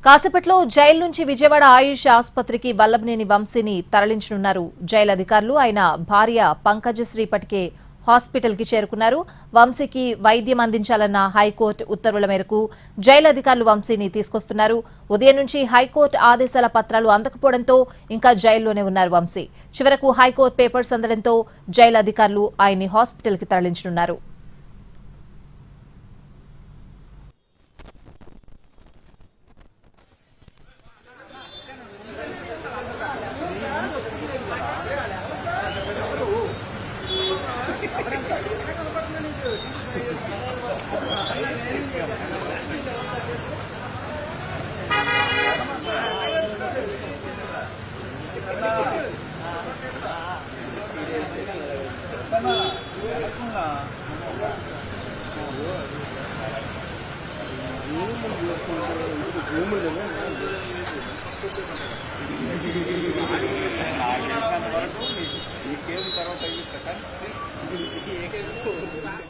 కాసేపట్లో జైలు నుంచి విజయవాడ ఆయుష్ ఆసుపత్రికి వల్లభనేని వంశీని తరలించనున్నారు జైలు అధికారులు. ఆయన భార్య పంకజశ్రీ ఇప్పటికే హాస్పిటల్ కి చేరుకున్నారు. వంశీకి వైద్యం అందించాలన్న హైకోర్టు ఉత్తర్వుల మేరకు జైలు అధికారులు వంశీని తీసుకొస్తున్నారు. ఉదయం నుంచి హైకోర్టు ఆదేశాల పత్రాలు అందకపోవడంతో ఇంకా జైల్లోనే ఉన్నారు వంశీ. చివరకు హైకోర్టు పేపర్స్ అందడంతో జైలు అధికారులు ఆయన్ని హాస్పిటల్ కి తరలించనున్నారు.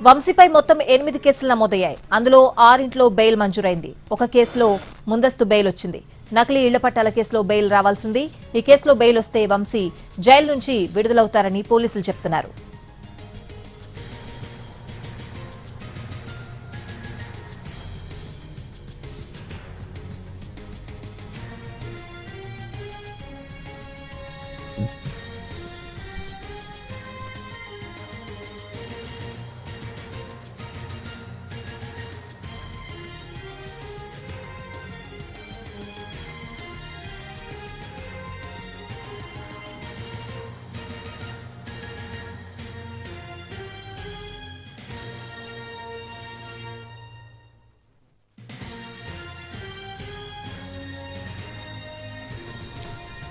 వంశీపై మొత్తం 8 కేసులు నమోదయ్యాయి. అందులో 6 బెయిల్ మంజూరైంది. ఒక కేసులో ముందస్తు బెయిల్ వచ్చింది. నకిలీ ఇళ్ల పట్టాల కేసులో బెయిల్ రావాల్సింది. ఈ కేసులో బెయిల్ వస్తే వంశీ జైలు నుంచి విడుదలవుతారని పోలీసులు చెప్తున్నారు.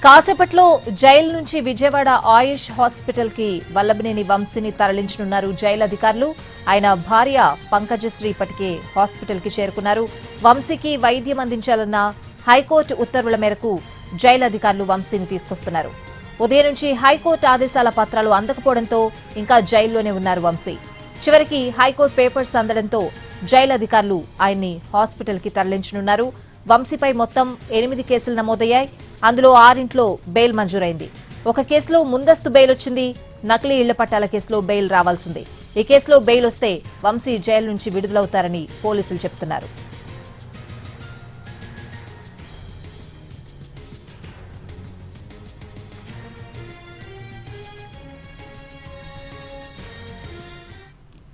కాసేపట్లో జైలు నుంచి విజయవాడ ఆయుష్ హాస్పిటల్ కి వల్లభనేని వంశీని తరలించనున్నారు జైలు అధికారులు. ఆయన భార్య పంకజశ్రీ ఇప్పటికే హాస్పిటల్ కి చేరుకున్నారు. వంశీకి వైద్యం అందించాలన్న హైకోర్టు ఉత్తర్వుల మేరకు జైలు అధికారులు వంశీని తీసుకొస్తున్నారు. ఉదయం నుంచి హైకోర్టు ఆదేశాల పత్రాలు అందకపోవడంతో ఇంకా జైల్లోనే ఉన్నారు వంశీ. చివరికి హైకోర్టు పేపర్స్ అందడంతో జైలు అధికారులు ఆయన్ని హాస్పిటల్ కి తరలించనున్నారు. వంశీపై మొత్తం 8 కేసులు నమోదయ్యాయి. అందులో 6 బెయిల్ మంజూరైంది. ఒక కేసులో ముందస్తు బెయిల్ వచ్చింది. నకిలీ ఇళ్ల పట్టాల కేసులో బెయిల్ రావాల్సింది. ఈ కేసులో బెయిల్ వస్తే వంశీ జైలు నుంచి విడుదలవుతారని పోలీసులు చెప్తున్నారు.